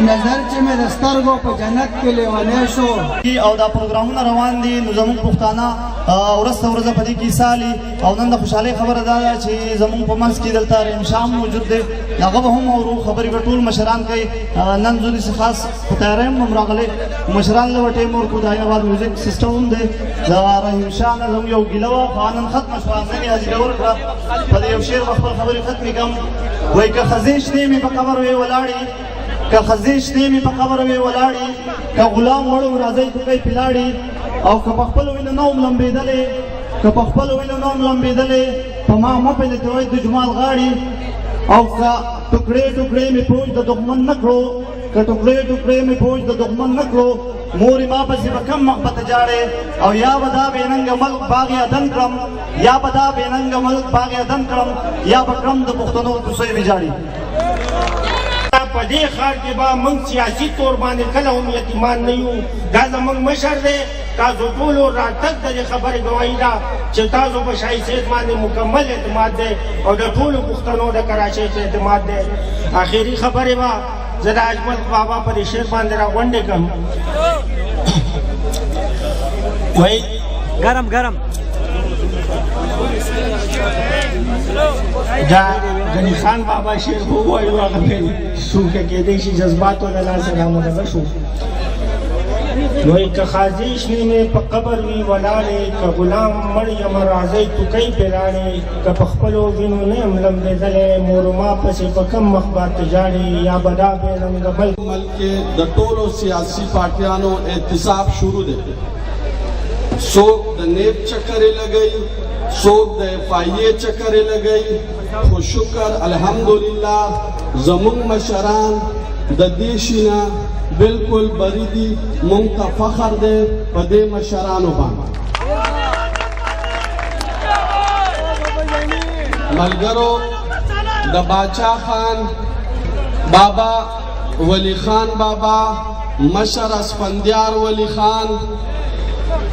نظر چې مې د سترګو په جنت کې لیونی شو او دا پروګرامونه روان دي نو زموږ پښتانه ورځ ورځ په دې کې سالي او نن د خوشحالۍ خبره دا ده چې زموږ په منځ کې دلته رحیم شام موجود دی هغه به هم اورو خبرې به ټول مشران کوي نن زونې څه خاص په تیاری هم راغلی مشران له به ټیم ورکړو د حیدرآباد میوزیک سیسټم هم دی د رحیم شاه نه زموږ یو ګیله وه خو نن ختمه شوه نن یې حاضري ورکړه په دې یو شعر به خپل خبرې ختمې کړم وایي که ښځې شنې مې په قبر وې ولاړې که ښځې شنې مې په قبر وې ولاړې که غلام مړو راځئ ټوکۍ پلاړې او که په خپلو وینو نه وم لمبېدلې که په خپلو وینو نه وم لمبېدلې په ما مه پیلتوئ د جمال غاړې او که ټوکړې ټوکړې مې فوج د دښمن نه کړو که ټوکړې ټوکړې مې فوج د دښمن نه کړو مورې ما پسې به کم محبته جاړې او یا به دا بېننګه ملک باغ یادن کړم یا به دا بېننګه ملک باغ یادن کړم یا به کړم د پښتنو کوڅې مې جاړې په دې ښار کې به موږ سیاسي طور باندې کله هم یتیمان نه یو دا زموږ مشر دی تاسو ټولو راتګ د دې خبرې ګواهي ده چې تاسو په شاهي صاحب باندې مکمل اعتماد دی او د ټولو پښتنو د کراچۍ ته اعتماد دی آخري خبرې به زه د اجمل بابا په دې شعر باندې راغونډې کړم وایي ګرم ګرم دا غني خان بابا شعر ووایو هغه پرې شو که کېدی شي جذباتو له لاسه رامدغه شو وایي که خاځې شنې مې په قبر وي ولاړې که غلام مړ یم راځئ ټوکۍ پلاړې که په خپلو وینو نه یم لمبېدلی مور ما پسې په کم مخ باندې جاړې یا به دا بېرنګه ملک کې د ټولو سیاسي پارټیانو احتساب شروع دی څوک د نیب چکرې لګوي څوک د FIA چکرې لګوي خو شکر الحمدلله زموږ مشران د دې شي نه بالکل بری دي موږ ته فخر دی په دې مشرانو باندې ملګرو د باچا خان بابا ولی خان بابا مشر اسفندیار ولی خان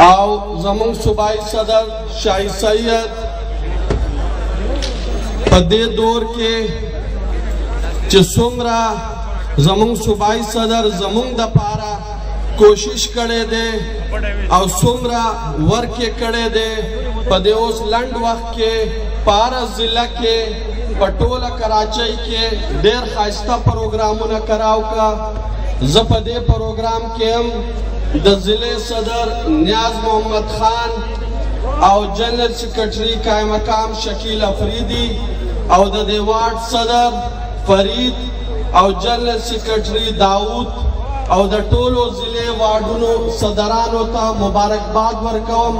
او زمون صوبائی صدر شاہی سید په دې دور کې چې څومره زمون صوبائی صدر زمون د پاره کوشش کړی دی او څومره ورک یې کړی دی په دې اوس لنډ وخت کې پاره ضلع کې په ټوله کراچۍ کې ډېر ښایسته پروګرامونه کراو کا زه په دې پروګرام کې هم د ضلع صدر نیاز محمد خان او جنرل سیکرټري قائم مقام شکیل افریدي او د دې وارډ صدر فرید او جنرل سیکرټري داود او د ټولو ضلع واډونو صدرانو ته مبارکباد ورکوم.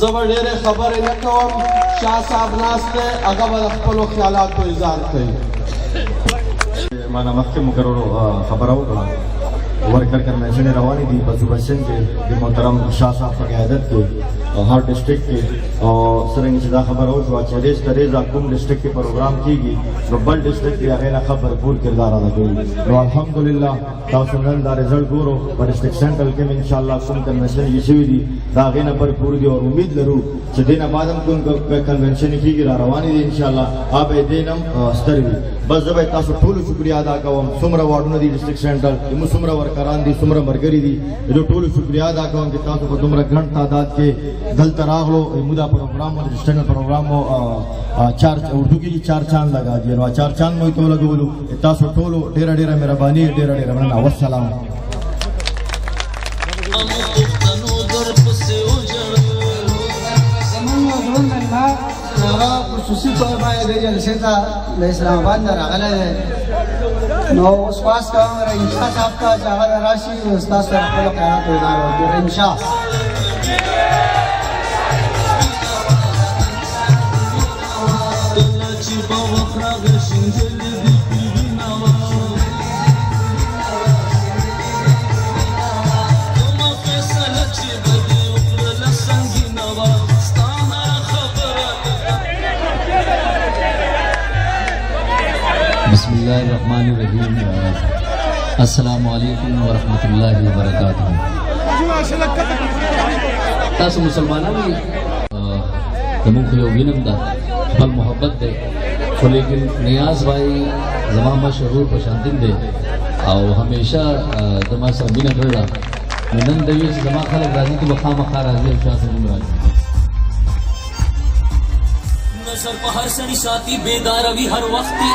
زه به ډېرې خبرې نه کوم، شاه صاحب ناست دی، هغه به د خپلو خیالاتو اظهار کوي. माना मक्के मुकर्रर खबर होगा वर्कर कन्वेंशन रवानी थी बसुबशन के जो मोहतरम शाह साहब की क़यादत के हर डिस्ट्रिक्ट के और सरंग सिदा खबर हो जो चरेज तरेज आकुम डिस्ट्रिक्ट के प्रोग्राम की गई रब्बल डिस्ट्रिक्ट की अगेला खबर भरपूर किरदार अदा करी तो अल्हम्दुलिल्लाह तासुनन दा रिजल्ट गोरो पर डिस्ट्रिक्ट सेंट्रल के में इंशाल्लाह कुम कन्वेंशन यशवी दी दागेना भरपूर दी और उम्मीद लरू सदीना बादम कुम कन्वेंशन की गिरा रवानी दी इंशाल्लाह आप देनम स्तरवी बस जब तासु ठोल शुक्रिया अदा कवम सुमरा वार्डन दी डिस्ट्रिक्ट सेंट्रल इमु सुमरा वर्करान दी सुमरा मरगरी दी जो ठोल शुक्रिया अदा कवम कि तासु को तुमरा घंट तादाद के दल तरागलो मुदा प्रोग्राम और डिस्ट्रिक्ट प्रोग्राम चार उर्दू की चार चांद लगा दिए और चार चांद में तो लगे बोलो तासु ठोलो डेरा डेरा मेहरबानी डेरा डेरा मना वस्सलाम. خصوصي طور باندې د جلسې ته د اسلام آباد نه راغلی دی نو اوس خواست کوم انشا صاحب ته چې هغه راشي ستاسو سره خپل خیالات اظهار وکړي. انشا बिस्मिल्लाहिर्रहमानिर्रहीम. अस्सलामु अलैकुम वरहमतुल्लाहि वबरकातुहू. तासु मुसलमानों में तमुख यो विनम दा बल मोहब्बत दे तो लेकिन नियाज भाई जमा मशहूर पशांतिन दे और हमेशा दमा सा बिना डरा नंदन देवी से जमा खलक राजी की मकाम मखा राजी शाह से राजी नजर पहर सड़ी साथी बेदार अभी हर वक्ती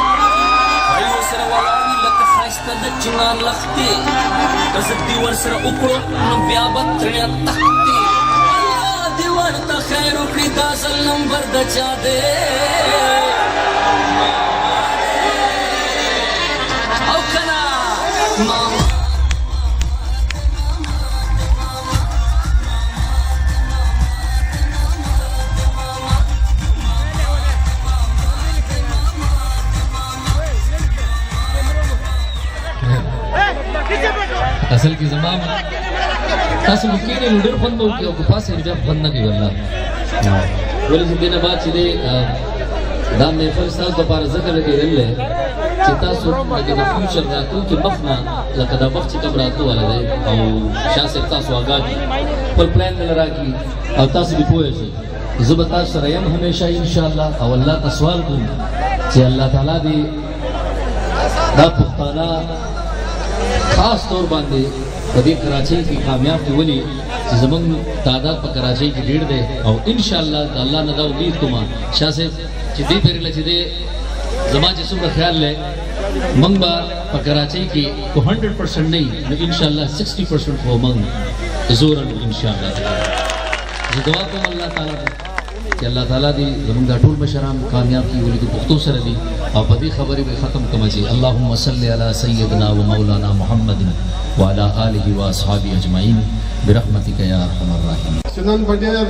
भाई सर वाली लक खास्ता द चिनार लखते कसदी वर सर उकड़ो ब्याबत त्रिया तखते दीवार ता खैरो की दासल नंबर द चादे औ कना असल की जमाम तासु मुकीने लुडर फंदो की को पास है जब फंद की वल्ला वली दिन बाद चिदे दाम ने फरसाद द पार ذکر के गल्ले चिता सु के द फ्यूचर रातू के बफना लकदा बख्च कबरातू वाला है और शाह से तासु आगा पर प्लान में लगा की और तासु भी पोए से जुबता सरयम हमेशा इंशाअल्लाह और अल्लाह का सवाल को कि अल्लाह ताला दी दा पुख्ताना खास तौर बांधे कभी कराची की कामयाब थी वली जमन तादाद पर कराची की डेढ़ दे और इंशाअल्लाह अल्लाह ने दा उम्मीद कुमा शाह से चिदे पेरे ले चिदे जमा जिस्म का ख्याल ले मंगबा पर कराची की को 100% नहीं इंशाअल्लाह 60% वो मंग जोरन इंशाअल्लाह जी दुआ को अल्लाह ताला कि अल्लाह ताला दी जमन टूल मशराम कामयाब की वली को पुख्तो सर दी और बदी खबरी में ख़त्म कमजी. अल्लाहुम्मा सल्लि अला सय्यदना व मौलाना मुहम्मदिन व अला आलिहि व अस्हाबि अजमईन बिरहमतिका या अरहमर राहिमीन. सुनन बडेर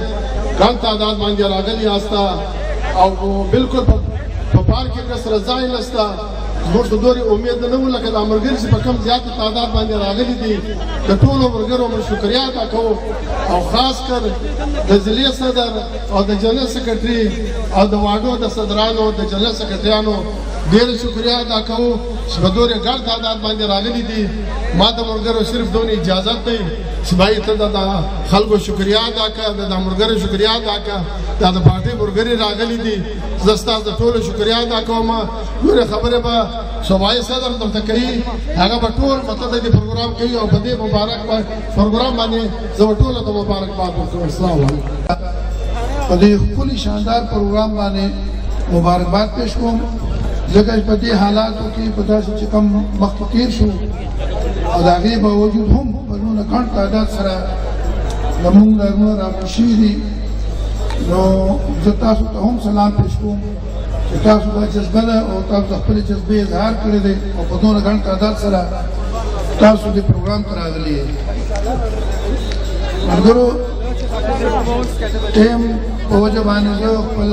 कम तादाद मांगे रागली आस्था और बिल्कुल पार के रस रजाई नस्ता मोर दोरी उम्मीद न होला कि अमरगल से कम ज्यादा तादाद मांगे रागली दी तो टोल अमरगल में शुक्रिया अदा करो और खास कर द जिले सदर और द जनरल सेक्रेटरी और द वार्डो द सदरानो द जनरल सेक्रेटरियानो ډېر شکریه ادا کوو چې په دورې ګڼ تعداد باندې راغلي دي. ما د ملګرو صرف دونې اجازت دی چې بھائی ته د خلکو شکریه ادا کړه، د ملګرو شکریه ادا کړه، دا د پارټۍ ملګري راغلي دي. زه ستاسو د ټولو شکریه ادا کوم. نورې خبرې به صوبایي صدر درته کوي، هغه به ټول مطلب د پروګرام کوي او په دې مبارک پروګرام باندې زه به ټولو ته مبارکباد ورکوم. السلام علیکم. په دې ښکلي شاندار پروګرام باندې مبارکباد پیش کوم، ځکه په دې حالاتو کې په داسې چې کوم مخکې تېر شو او د هغې باوجود هم په دونه ګڼ تعداد سره زموږ لرونه راغونډ شوي دي. نو زه تاسو ته هم سلام پیش کوم چې تاسو دا جذبه ده او تاسو د خپلې جذبې اظهار کړی دی او په دونه ګڼ تعداد سره تاسو دې پروګرام ته راغلي یې. ملګرو ټیم په وجه باندې زه خپل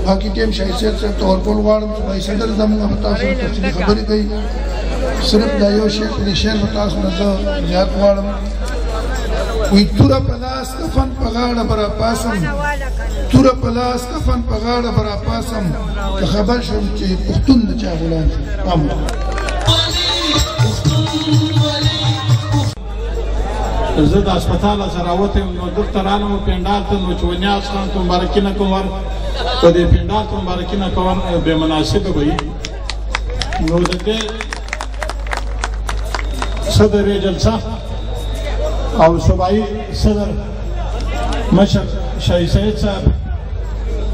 باقي ټیم شاهد صاحب ته ورکول غواړم چې بھائی صدر زموږ به تاسو ته تفصیلي خبرې کوي. صرف دا یو شی په دې شعر به تاسو نه زه زیات غواړم. وایي توره په لاس کفن په غاړه به راپاسم، توره په لاس کفن په غاړه به راپاسم، که خبر شم چې پښتون د چا غلام شو. زه د هسپتال څخه راوتم نو دلته رالم پنډال ته، نو چې ونیاز خان ته مبارکي نه کوم، په دې پنډال ته مبارکي نه کوم بې مناسبه به وي. نو د دې صدر جلسه او صوبایي صدر مشر شاهي سید صاحب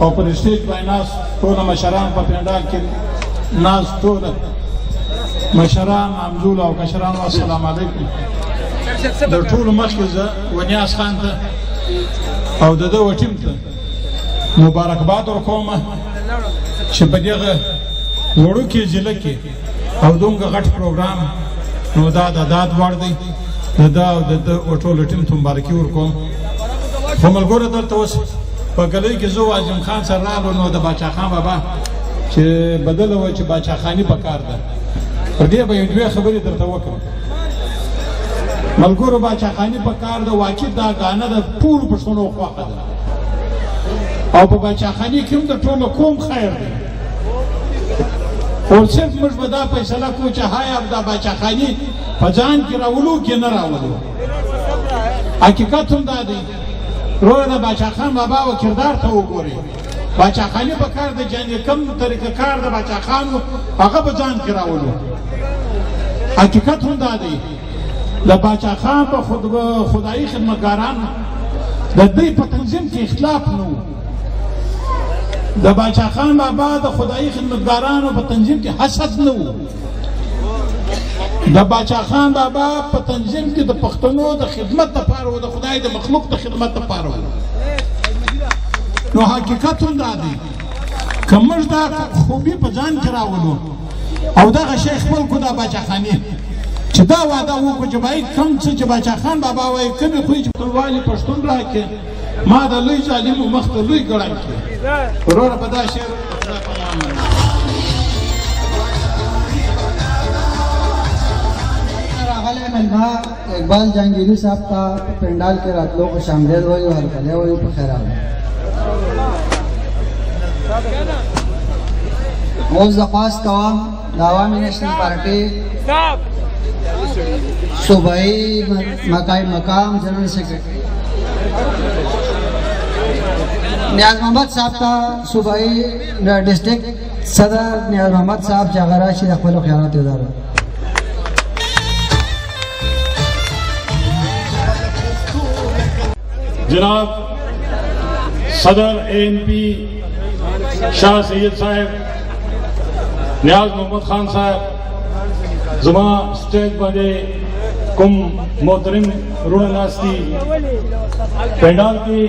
او پر سټیج باندې ناست ټوله مشران په پنډال کې ناست ټوله مشران همزول او کشران، السلام علیکم. د ټولو مخکې زه ونیاز خان ته او د ده وټیم ته مبارکباد ورکوم چې په دغه وړوکې ضلع کې او دومره غټ پروګرام نو دا د داد وړ دی. د ده او د ده ټولو ټیم ته مبارکي ورکوم. خو ملګرو دلته اوس په ګلۍ کې زه عظیم خان سره راغلو نو د باچا خان بابا چې بدله وه چې باچا خاني په کار ده، په دې به یو دوې خبرې درته وکړم. ملګرو باچا خاني په کار ده، واقع دا ګانه د ټولو پښتنو خوښه ده او په باچا خاني کې هم د ټولو قوم خیر دی. او صرف موږ به دا فیصله کوو چې های دا باچا خاني په ځان کې راولو کې نه راولو. حقیقت هم دا دی، روی د باچا خان بابا و کردار ته وګورئ. باچا خاني په کار د جنې کم طریقه کار د باچا خانو هغه په ځان کې راولو. حقیقت هم دا دی، د باچا خان په خدایي خدمتګاران د دوی په تنظیم کې اختلاف نه و. د باچا خان بابا د خدایي خدمتګارانو په تنظیم کې حسد نه و. د باچا خان بابا په تنظیم کې د پښتنو د خدمت لپاره و، د خدای د مخلوق د خدمت لپاره و. نو حقیقت هم دا دی که موږ دا خوبي په ځان کې راولو او دغه شی خپل کړو د باچا خاني چې دا وعده وکړو چې باید کوم څه چې باچا خان بابا وایي کومې خوی چې ټولوالي پښتون راکړي ما د لوی ظالمو مخ ته لوی ګړی کړي. وروره په دا شعر راغلی مېلمه اقبال جهانګیري صاحب ته پنډال کې راتلو خوش آمدید وایو، هرکلی وایو، په خیر راغلی. اوس درخواست کوم د عوامي نیشنل پارټۍ صوبایي مقام جنرل سیکرټري نیاز محمد صاحب ته صوبایي ډسټرکټ صدر نیاز محمد صاحب چې هغه راشي د خپلو خیالاتو اظهار وکړي. جناب صدر ANP शाह सैयद साहब, नियाज मोहम्मद खान साहब, जुमा स्टेज बने कुम मोहतरम रुणनास्ती पेंडाल की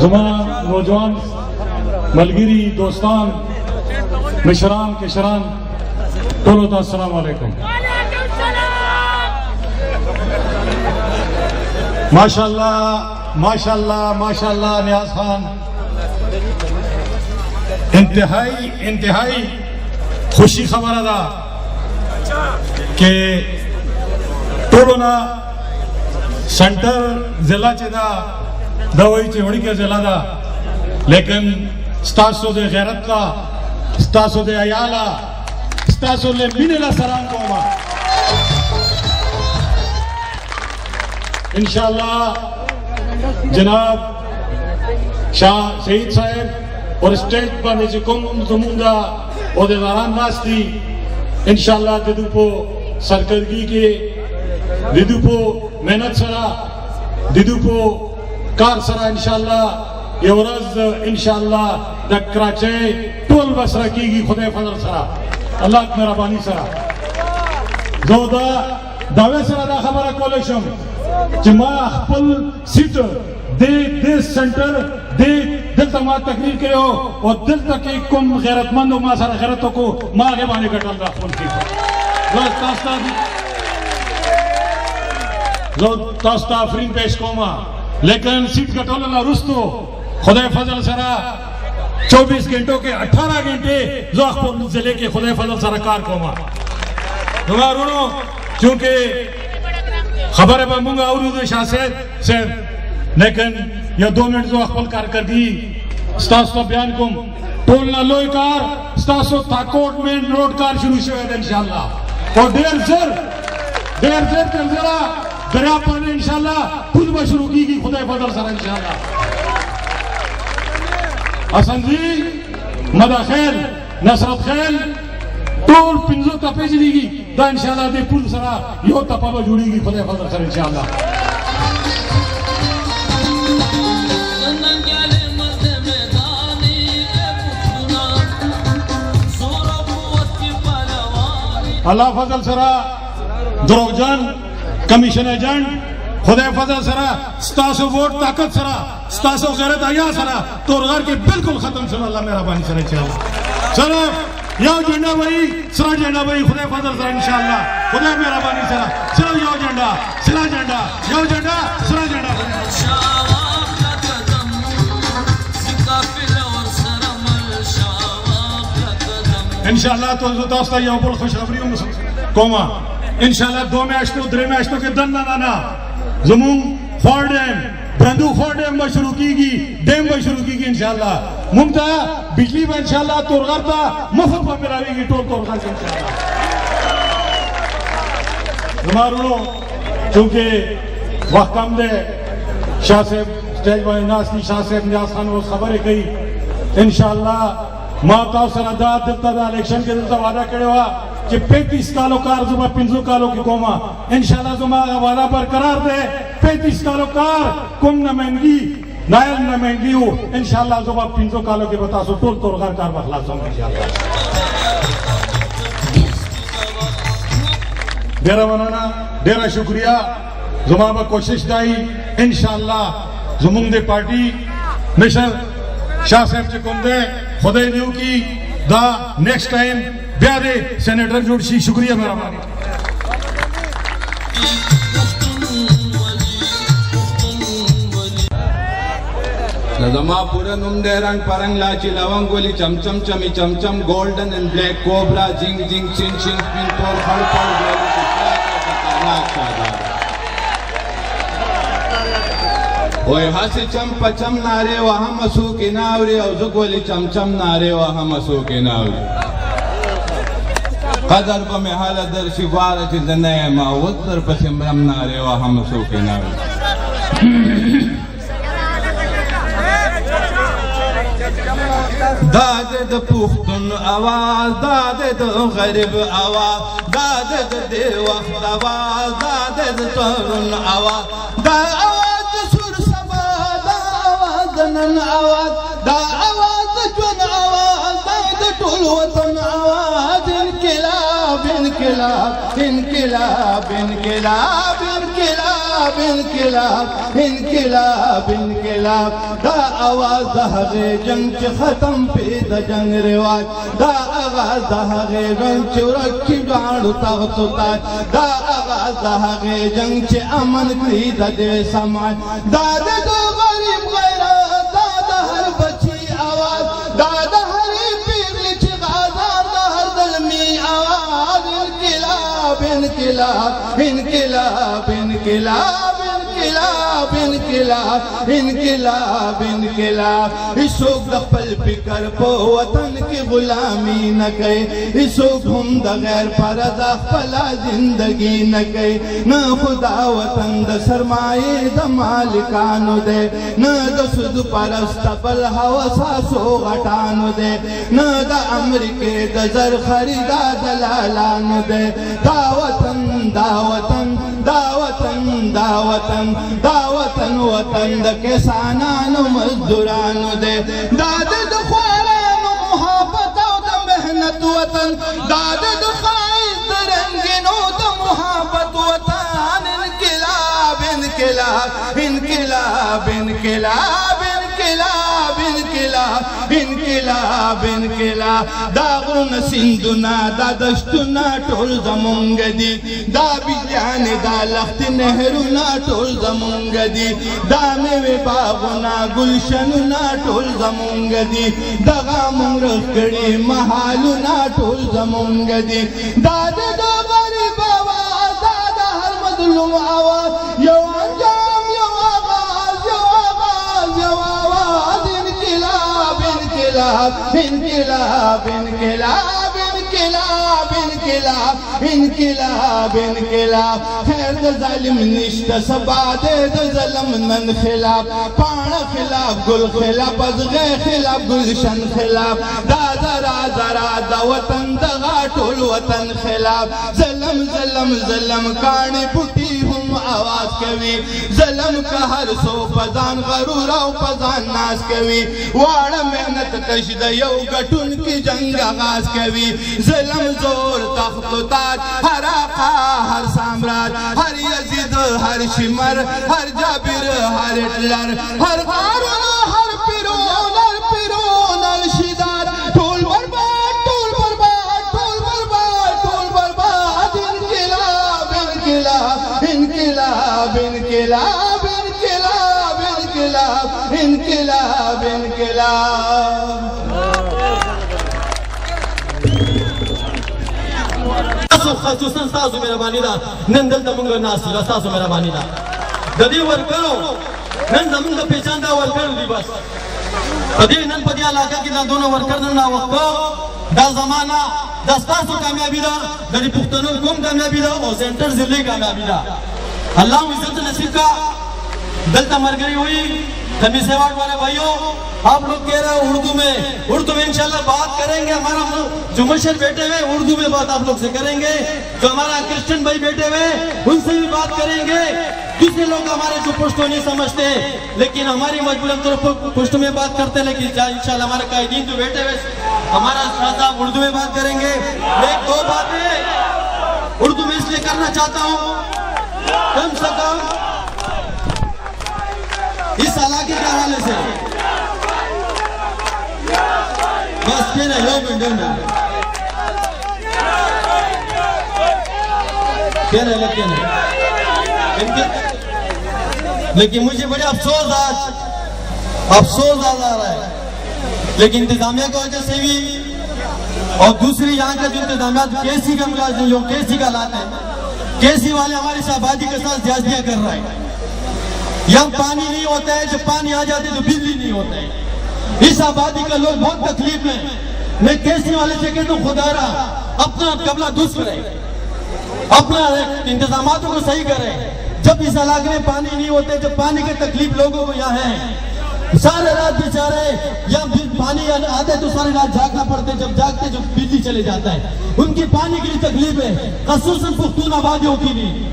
जुमा नौजवान मलगिरी दोस्तान मिशरान किशरान टोलो ता अस्सलाम वालेकुम। माशाल्लाह माशाल्लाह माशाल्लाह नियाज खान इंतहाई खुशी खबर अदा के टोलोना सेंटर जिला चेदा दवाई चिवड़ी के जिला दा, लेकिन स्तासो दे गैरत का ستاسو د عیاله ستاسو له مینې له سلام کوم انشاءالله جناب شاه شهید صاحب اور اسٹیج باندې چې کوم زمونږ د عہدیداران ناست دي انشاءالله د دوی په سرکردګي کې د دوی په محنت سره د دوی په کار سره انشاءالله یو ورځ انشاءالله د کراچۍ ټول بسره کېږي خدای فضل سره الله مهرباني سره زه دا دعوې سره دا خبره کولی شم چې ما خپل سیټ د سنټر دلته ما تقریر کړی او دلته کې کوم غیرتمند ما سره غیرت وکړو ما هغې باندې ګټل دا خپل سیټ زه تاسو ته آفرین پیش کوم لیکن سیټ ګټلو نه وروستو خدای فضل سره 24 घंटों के 18 घंटे जो خپل ضلع کې خدای فضل سره کار کوم نو ورونو چونکه خبره به مونږ اورو شاه صاحب لیکن یا 2 منټ جو خپل کارکردگی ستاسو بیان کوم ټول نه لوی کار ستاسو تاکوټ مین روډ کار شروع شوی دی انشاءالله او ډیر زر تلزرا دریا باندې انشاءالله پل به شروع کیږي خدای فضل سره انشاءالله حسن جی مداخل نصرت خیل ټول 15 تپې جوړیږي دا انشاءالله د پل سره یو تپه به جوړیږي خدای فضل سره انشاءالله الله فضل سره دروغجن کمیشن ایجنٹ خدای فضل سره ستاسو ووٹ طاقت سره ستاسو غیرت حیا سره تورغر کې بالکل ختم شول الله مهرباني سره انشاءالله صرف یو جنډا وای سره جنډا وای خدای فضل سره انشاءالله خدای مهرباني سره صرف یو جنډا سره جنډا یو جنډا سره جنډا انشاءالله تاسو ته یو بل خوشخبری کوم انشاءالله 2 میاشتو 3 میاشتو کې دنه نه زمون خورډم برندو خورډم به شروع کیږي ډیم به شروع کیږي انشاءالله مونږ ته بجلی به انشاءالله تورغر ته مفت به ملاویږي ټول تورغر کې انشاءالله زمارو چونکه وخت کم دی شاه صاحب سټیج باندې ناست دي شاه صاحب نیاز خان اوس خبرې کوي انشاءالله ما تاسو سره دا دلته د الیکشن کې دلته وعده کړې وه چې 35 کالو کار زما 15 کالو کې کوم انشاءالله زما وعده برقرار ده 35 کالو کار کوم نمائندگی نائل نمائندگی ہو انشاءاللہ زما 15 کالو کې بتا سو ټول تورغر کار بخلاصوم انشاءالله ډیره مننه ډیره شکریا زما به کوشش دی انشاءالله زمونږ د پارټي مشر شاه صاحب چې کوم ده خدای دیو کی دا نیکسٹ ٹائم بیا دے سینیٹر جوڑ شي شکریہ مہربانی زما پورا نوم دے رنگ پرنگ لاچی لونگ ولی چمچم چمی چمچم گولڈن اینڈ بلیک کوبرا جنگ جنگ چن چن پن پور پھڑ پھڑ گولی خطرناک شاداب اوے ہاسی چم پچم نارے وہاں مسو کی ناوری او زگولی چمچم نارے وہاں مسو کی ناوری قدر کو میں حالت در شفارہ چی دنیا ماوت در پسمرم نارے وہاں مسو کی ناوری داد د پختون آواز داد د غریب آواز داد د وقت آواز داد د ترون آواز دا آواز د سور سبا دا آواز د نن آواز دا آواز د جون آواز دا د ټول وطن آواز انقلاب انقلاب انقلاب انقلاب انقلاب انقلاب انقلاب انقلاب دا آواز دا هغه جنگ چې ختم پی د جنگ رواج دا آواز دا هغه جنگ چې ورکی غاړو تاغتو تاج دا آواز دا هغه جنگ چې امن کړی د دې سماج دا د غریب غیرت دا د هر بچی آواز دا د هر پیغلی چې غازار دا هر دلمی آواز انقلاب انقلاب انقلاب انقلاب انقلاب انقلاب انقلاب انقلاب انقلاب اسوک دا خپل فکر پو وطن کی غلامی نہ کئے اسوک ہم دا غیر پرد خپلا زندگی نہ کئے نہ خدا وطن دا سرمائے دا مالکانو دے نہ دا سود پرست بل حوثاسو غٹانو دے نہ دا امریکے دا زر خریدا دلالانو دے دا وطن دا وطن دا وطن دا وطن دا وطن وطن دا کسانانو مزدورانو دے دا دا خوارانو محبت او دا محنت وطن دا دا خائز دا رنگینو دا محبت وطن انقلاب انقلاب انقلاب انقلاب انقلاب انقلاب انقلاب انقلاب دا غرون سندنا دا دشتنا ٹول زمونگ دی دا بیان دا لخت نہرنا ٹول زمونگ دی دا میوے باغنا گلشننا ٹول زمونگ دی دا غامون رکڑی محالنا ٹول زمونگ دی دا دا غریب آواز دا دا ہر مظلوم آواز یو انجام یو آغاز یو آغاز یو آواز انقلاب انقلاب انقلاب انقلاب انقلاب انقلاب انقلاب انقلاب خیر دا ظالم نشتا سبا دے دا ظلم نن خلاف پانا خلاف گل خلاف ازغے خلاف گلشن خلاف دا ذرا ذرا دا وطن دا غاٹول وطن خلاف ظلم ظلم ظلم کانی پٹی ہم آواز کوي ظلم کا ہر سو پزان غرور او پزان ناس کوي واڑا محنت کشد یو گٹن کی جنگ آغاز کوي ظلم زور تخت و تاج ہر آقا ہر سامراج ہر یزید ہر شمر ہر جابر ہر ہٹلر ہر قارون ہر پیرون ہر پیرون الشداد ٹول برباد ٹول برباد ٹول برباد ٹول برباد انقلاب انقلاب انقلاب انقلاب انقلاب انقلاب انقلاب انقلاب خصوصاً ساسو میرا بانی دا نن دل دا منگا ناسی دا ساسو میرا بانی دا دا دی ورکرو نن دا منگا پیچان دا ورکرو دی بس دا دی نن پا دی علاقہ کی دا دونوں ورکر نن دا وقتو دا زمانہ دا ستاسو کامیابی دا دا دی پختنو کم کامیابی دا اور سینٹر ضلعی کامیابی دا اللہ عزت نصیب کا دلتا مرگری ہوئی خمیس ایوارڈ والے بھائیوں آپ لوگ کہہ رہے ہیں اردو میں انشاءاللہ بات کریں گے ہمارا جو مشر بیٹھے ہوئے اردو میں بات آپ لوگ سے کریں گے جو ہمارا کرسچن بھائی بیٹھے ہوئے ان سے بھی بات کریں گے دوسرے لوگ ہمارے جو پشتو نہیں سمجھتے لیکن ہماری مجبوراً طور پر پشتو میں بات کرتے ہیں لیکن انشاءاللہ ہمارے قائدین جو بیٹھے ہوئے ہمارا شاہ صاحب اردو میں بات کریں گے ایک دو باتیں اردو میں اس لیے کرنا چاہتا ہوں کم سے کم اس علاقے کے حوالے سے بس کہنا یو منڈن کہنا لیکن لیکن مجھے بڑے افسوس آ رہا ہے لیکن انتظامیہ کی وجہ سے بھی اور دوسری یہاں کا جو انتظامیات کیسی کا ملازم جو کیسی کا حالات ہے کیسی والے ہماری آبادی کے ساتھ زیادتیاں کر رہا ہے یہاں پانی نہیں ہوتا ہے جب پانی آ جاتے تو بجلی نہیں ہوتا ہے اس آبادی کا لوگ بہت تکلیف میں میں کیسی والے سے کہتا ہوں خدا رہا اپنا قبلہ درست کرے اپنا انتظاماتوں کو صحیح کرے جب اس علاقے میں پانی نہیں ہوتے جب پانی کی تکلیف لوگوں کو یہاں ہے سارے رات بیچارے یا پانی آتے تو سارے رات جاگنا پڑتے جب جاگتے جب بجلی چلے جاتا ہے ان کی پانی کی تکلیف ہے خصوصاً پختون آبادیوں کی نہیں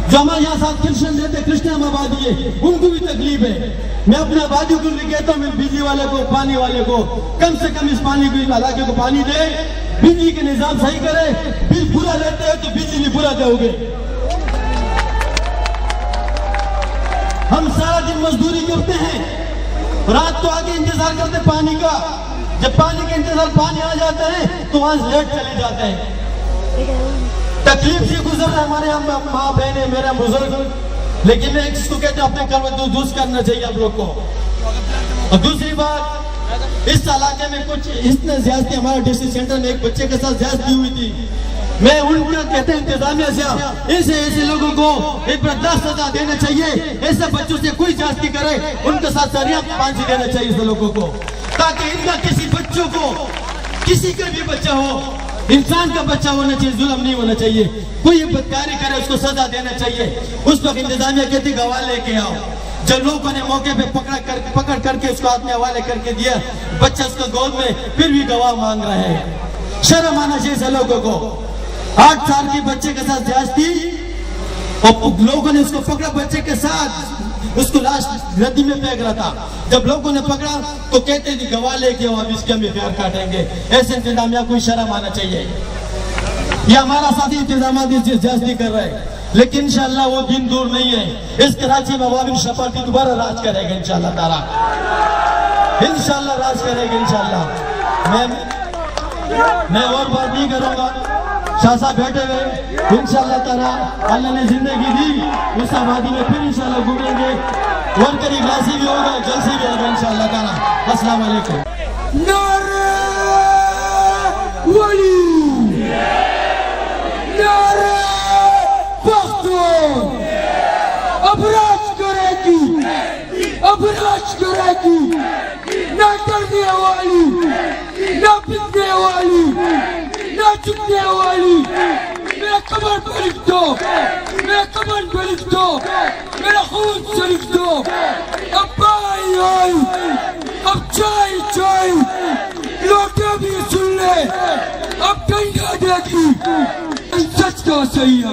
جو ہمارے یہاں ساتھ کرسچن رہتے کرسچن آبادی ہے ان کو بھی تکلیف ہے میں اپنے آبادیوں کو بھی کہتا ہوں بجلی والے کو پانی والے کو کم سے کم اس پانی کو اس علاقے کو پانی دے بجلی کے نظام صحیح کرے بل پورا لیتے ہیں تو بجلی بھی پورا دے گے ہم سارا دن مزدوری کرتے ہیں رات کو آگے انتظار کرتے پانی کا جب پانی کا انتظار پانی آ جاتا ہے تو وہاں لیٹ چلے جاتے ہیں تکلیف سے گزر رہا ہے ہمارے یہاں ماں بہنیں میرے بزرگ لیکن میں ایک چیز کو کہتا ہوں اپنے کلمہ درست کرنا چاہیے آپ لوگ کو اور دوسری بات اس علاقے میں کچھ اتنے زیادتی ہمارا ڈسٹرکٹ سینٹر میں ایک بچے کے ساتھ زیادتی ہوئی تھی میں ان کو کہتے ہیں انتظامیہ سے ایسے لوگوں کو عبرتناک سزا دینا چاہیے. ایسے بچوں سے کوئی زیادتی کرے ان کے ساتھ سریعہ پھانسی دینا چاہیے ایسے لوگوں کو, تاکہ ان کا کسی بچوں کو, کسی کا بھی بچہ ہو, انسان کا بچہ ہونا چاہیے, ظلم نہیں ہونا چاہیے. کوئی بدکاری کرے اس کو سزا دینا چاہیے. اس وقت انتظامیہ کہتی گواہ لے کے آؤ. جب لوگوں نے موقع پہ پکڑ کر کے اس کو ہاتھ میں حوالے کر کے دیا, بچہ اس کو گود میں, پھر بھی گواہ مانگ رہے ہیں. شرم آنا چاہیے ایسے لوگوں کو. 8 سال کی بچے کے ساتھ زیادتی, اور لوگوں نے اس کو پکڑا, بچے کے ساتھ اس کو لاش ندی میں پھینک رہا تھا. جب لوگوں نے پکڑا تو کہتے تھے گواہ لے کے اب اس کے ہم اختیار کاٹیں گے. ایسے انتظامیہ کوئی شرم آنا چاہیے. یہ ہمارا ساتھی انتظامات اس سے زیادتی کر رہے ہیں, لیکن انشاءاللہ وہ دن دور نہیں ہے. اس کراچی میں عوامی شفاعتی دوبارہ راج کرے گا انشاءاللہ تعالیٰ, انشاءاللہ راج کرے گا انشاءاللہ. میں اور بات نہیں کروں گا, شاہ صاحب بیٹھے ہوئے, انشاءاللہ تعالیٰ اللہ نے زندگی دی, اس آبادی میں پھر انشاءاللہ گھومیں گے. ورکر اجلاسی بھی ہوگا, جلسی بھی ہوگا انشاءاللہ تعالیٰ. السلام علیکم. نعرہ ولی, نعرہ پختون, اب راج کرے گی, اب راج کرے گی. نہ ڈرنے والی, نہ بکنے والی, نہ جھکنے والی. میرا کمر پہ لکھ دو, میرا کمر پہ لکھ دو, میرا خون سے لکھ دو. اب بائی آئی, اب چائے چائے, لوٹے بھی سن لے, اب ڈنڈا دے گی. سچ کا صحیح ہے.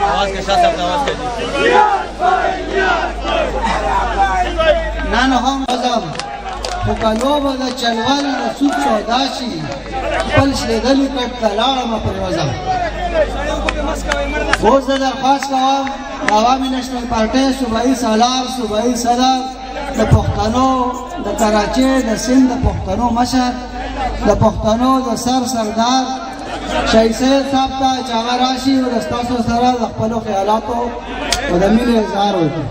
آواز کے ساتھ اپنا آواز کے نان هم غضب وکلو بدا چلوال سود سوداشی پلش لیدلی کٹ تلارم پر وزم. بہت زیادہ درخواست کوام عوامی نیشنل پارٹی صوبائی سالار, صوبائی صدر, د پښتنو د کراچۍ د سند د پښتنو مشر, د پښتنو د سردار شهید سید صاحب ته چې هغه راشي او د ستاسو سره د خپلو خیالاتو او د مینې اظهار وکړي.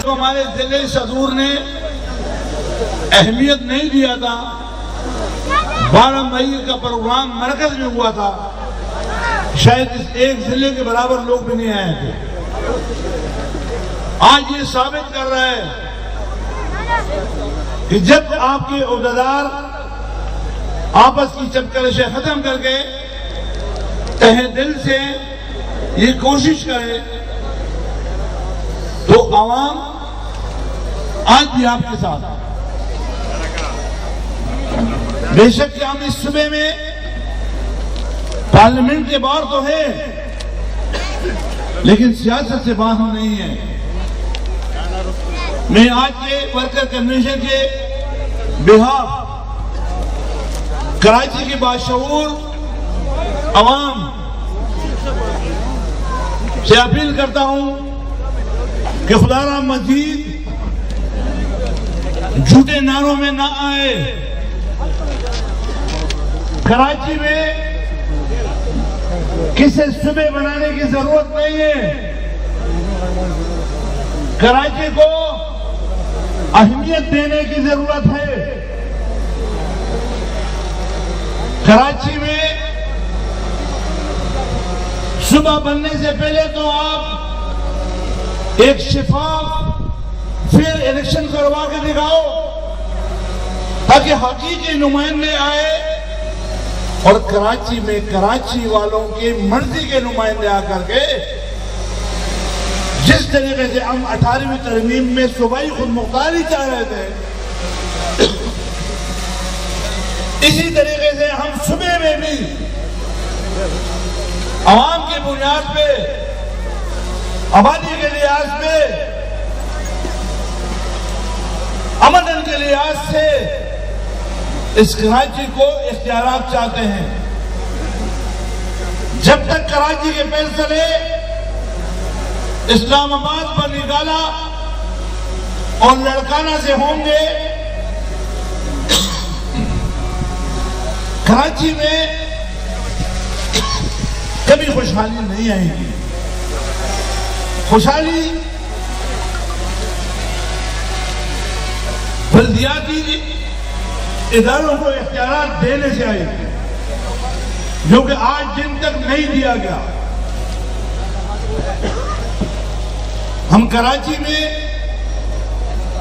ہمارے ضلع صدور نے اہمیت نہیں دیا تھا. 12 مئی کا پروگرام مرکز میں ہوا تھا, شاید اس ایک ضلع کے برابر لوگ بھی نہیں آئے تھے. آج یہ ثابت کر رہا ہے کہ جب آپ کے عہدیدار آپس کی چپکرشیں ختم کر کے تہہ دل سے یہ کوشش کرے تو عوام آج بھی آپ کے ساتھ. بے شک کہ ہم اس صوبے میں پارلیمنٹ کے باہر تو ہے, لیکن سیاست سے باہر نہیں ہے. میں آج کے ورکر کنونشن کے بہاف کراچی کے باشعور عوام سے اپیل کرتا ہوں کہ خدا را مزید جھوٹے نعروں میں نہ آئے. کراچی میں کسی صوبے بنانے کی ضرورت نہیں ہے. کراچی کو اہمیت دینے کی ضرورت ہے. کراچی میں صبح بننے سے پہلے تو آپ ایک شفاف پھر الیکشن کروا کے دکھاؤ تاکہ حقیقی نمائندے آئے اور کراچی میں کراچی والوں کی مرضی کے نمائندے آ کر کے جس طریقے سے ہم 18ویں ترمیم میں صوبائی خود مختاری چاہ رہے تھے اسی طریقے سے ہم صوبے میں بھی عوام کی بنیاد پہ آبادی کے لحاظ میں، امن کے لحاظ سے اس کراچی کو اختیارات چاہتے ہیں. جب تک کراچی کے فیصلے اسلام آباد پر نکالا اور لڑکانہ سے ہوں گے، کراچی میں کبھی خوشحالی نہیں آئے گی. خوشحالی بلدیاتی اداروں کو اختیارات دینے سے آئے گی، جو کہ آج دن تک نہیں دیا گیا. ہم کراچی میں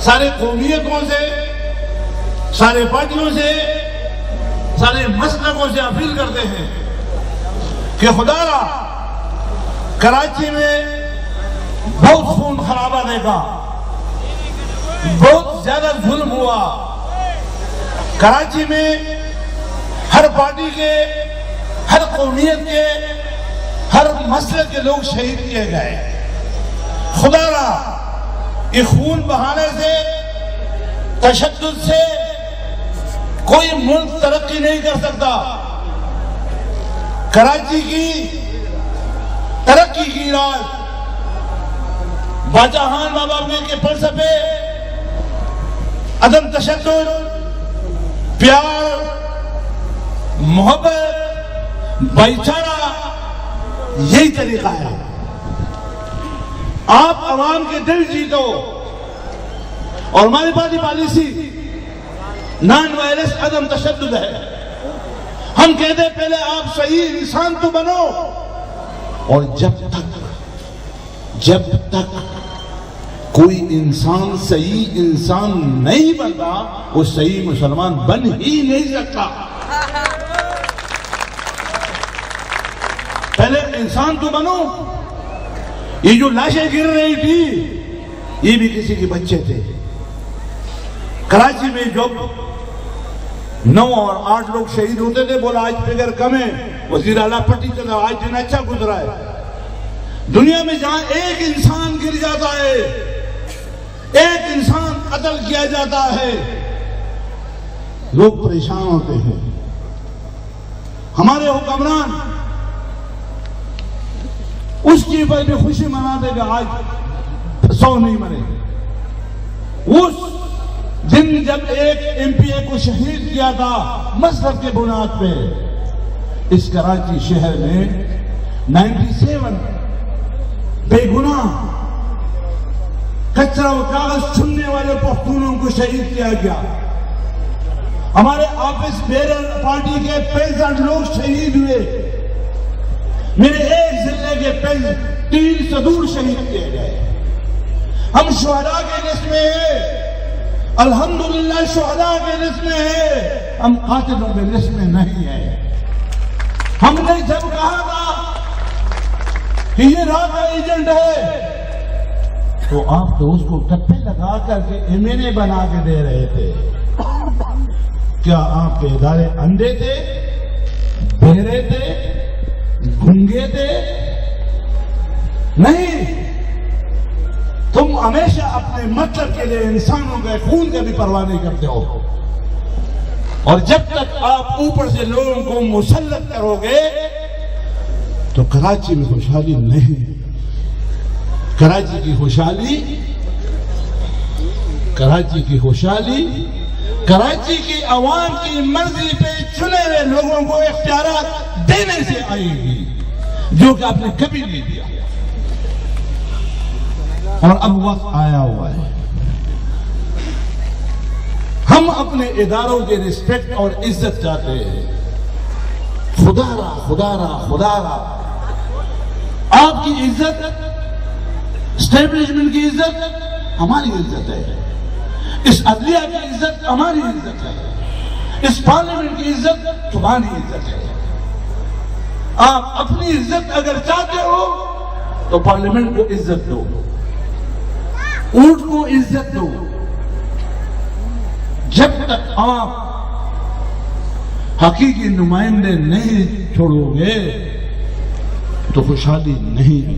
سارے قومیتوں سے، سارے پارٹیوں سے، سارے مسلکوں سے اپیل کرتے ہیں کہ خدا را کراچی میں بہت خون خرابہ دیکھا، بہت زیادہ ظلم ہوا. کراچی میں ہر پارٹی کے، ہر قومیت کے، ہر مسلک کے لوگ شہید کیے گئے. خدا را یہ خون بہانے سے، تشدد سے کوئی ملک ترقی نہیں کر سکتا. کراچی کی ترقی کی راز باچاہان بابا کے فلسفے، عدم تشدد، پیار، محبت، بھائی چارہ، یہی طریقہ ہے. آپ عوام کے دل جیتو. اور ہماری پارٹی پالیسی نان وائرس عدم تشدد ہے. ہم کہتے ہیں پہلے آپ صحیح انسان تو بنو، اور جب تک کوئی انسان صحیح انسان نہیں بنتا، وہ صحیح مسلمان بن ہی نہیں سکتا. پہلے انسان تو بنو. یہ جو لاشیں گر رہی تھی، یہ بھی کسی کے بچے تھے. کراچی میں جو 9 اور 8 لوگ شہید ہوتے تھے، بولا آج فگر کم ہے، وزیر اعلیٰ پٹی چلا، آج دن اچھا گزرا ہے. دنیا میں جہاں ایک انسان گر جاتا ہے، ایک انسان قتل کیا جاتا ہے، لوگ پریشان ہوتے ہیں. ہمارے حکمران اس چیز پر بھی خوشی مناتے کہ آج 100 نہیں مرے. اس دن جب ایک ایم پی اے کو شہید کیا تھا مذہب کے بنیاد پہ، اس کراچی شہر میں 97 بے گناہ کچرا و کاغذ چھننے والے پختونوں کو شہید کیا گیا. ہمارے آفس بیرر پارٹی کے 65 لوگ شہید ہوئے. میرے ایک ضلع کے 3 صدور شہید کیے گئے. ہم شہداء کے لسٹ میں ہیں، الحمدللہ شہداء کے لسٹ میں ہیں، ہم قاتلوں کے لسٹ میں نہیں ہیں. ہم نے جب کہا تھا کہ یہ را کا ایجنٹ ہے، تو آپ تو اس کو ٹپے لگا کر کے ایمینے بنا کے دے رہے تھے. کیا آپ کے ادارے اندھے تھے، بہرے تھے، گنگے تھے؟ نہیں. تم ہمیشہ اپنے مطلب کے لیے انسانوں کے خون کا بھی پرواہ نہیں کرتے ہو. اور جب تک آپ اوپر سے لوگوں کو مسلط کرو گے تو کراچی میں خوشحالی نہیں. کراچی کی خوشحالی، کراچی کی عوام کی مرضی پہ چنے ہوئے لوگوں کو اختیارات دینے سے آئے گی، جو کہ آپ نے کبھی نہیں دیا. اور اب وقت آیا ہوا ہے. ہم اپنے اداروں کے رسپیکٹ اور عزت چاہتے ہیں. خدا را آپ کی عزت، اسٹیبلشمنٹ کی عزت ہماری عزت ہے. اس عدلیہ کی عزت ہماری عزت ہے. اس پارلیمنٹ کی عزت تمہاری عزت ہے. آپ اپنی عزت اگر چاہتے ہو تو پارلیمنٹ کو عزت دو، اونٹ کو عزت دو. جب تک آپ حقیقی نمائندے نہیں چھوڑو گے تو خوشحالی نہیں ہے.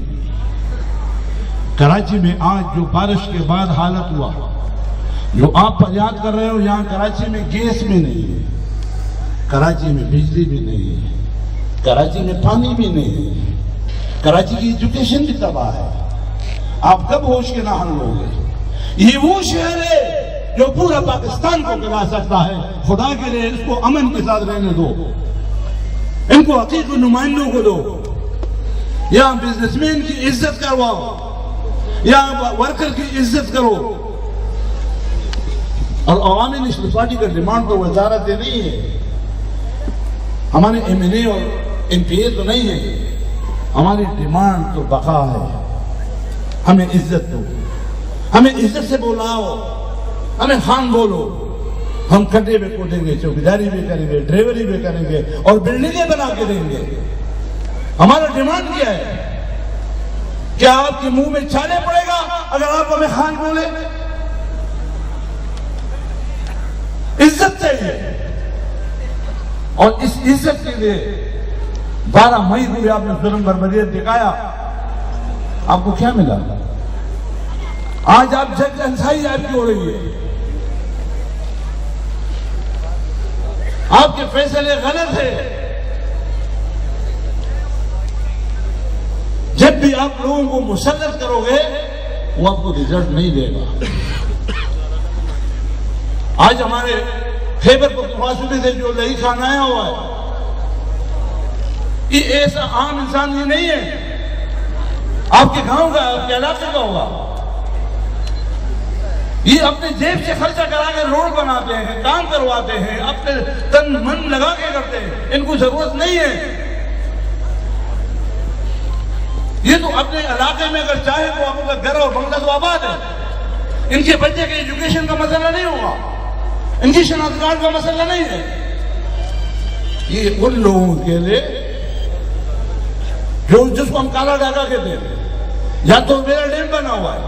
کراچی میں آج جو بارش کے بعد حالت ہوا، جو آپ فریاد کر رہے ہو، یہاں کراچی میں گیس بھی نہیں ہے، کراچی میں بجلی بھی نہیں ہے، کراچی میں پانی بھی نہیں ہے، کراچی کی ایجوکیشن بھی تباہ ہے. آپ کب ہوش کے نہ حل ہوگے؟ یہ وہ شہر ہے جو پورا پاکستان کو گرا سکتا ہے. خدا کے لیے اس کو امن کے ساتھ رہنے دو، ان کو حقیقی نمائندوں کو دو. یہاں بزنس مین کی عزت کرواؤ، یہاں ورکر کی عزت کرو. اور عوامی نیشنل پارٹی کا ڈیمانڈ تو وزارت نہیں ہے، ہمارے ایم این اے اور ایم پی اے تو نہیں ہے، ہماری ڈیمانڈ تو بقا ہے. ہمیں عزت دو، ہمیں عزت سے بلاؤ، ہمیں خان بولو. ہم کھڈے میں کودیں گے، چوکیداری بھی کریں گے، ڈرائیوری بھی کریں گے اور بلڈنگیں بنا کے دیں گے. ہمارا ڈیمانڈ کیا ہے؟ کیا آپ کے منہ میں چھالے پڑے گا اگر آپ ہمیں خان بولے؟ عزت چاہیے. اور اس عزت کے لیے 12 مئی کو بھی آپ نے ظلم بربریت دکھایا. آپ کو کیا ملا؟ آج آپ جج انصائی آپ کی ہو رہی ہے. آپ کے فیصلے غلط ہیں. جب بھی آپ لوگوں کو مسلط کرو گے وہ آپ کو رزلٹ نہیں دے گا. آج ہمارے خیبر پختونخوا صوبے سے جو لئی خان آیا ہوا ہے، یہ ایسا عام انسان یہ نہیں ہے، آپ کے گاؤں کا، آپ کے علاقے کا ہوگا. یہ اپنے جیب سے خرچہ کرا کے روڈ بناتے ہیں، کام کرواتے ہیں، اپنے تن من لگا کے کرتے ہیں. ان کو ضرورت نہیں ہے. یہ تو اپنے علاقے میں اگر چاہے تو آپ کا گھر اور بنگلہ تو آباد ہے. ان کے بچے کے ایجوکیشن کا مسئلہ نہیں ہوگا، ان کی شناخت کارڈ کا مسئلہ نہیں ہے. یہ ان لوگوں کے لیے جس کو ہم کالا ڈاکہ کہتے ہیں. یا تو میرا ڈیم بنا ہوا ہے،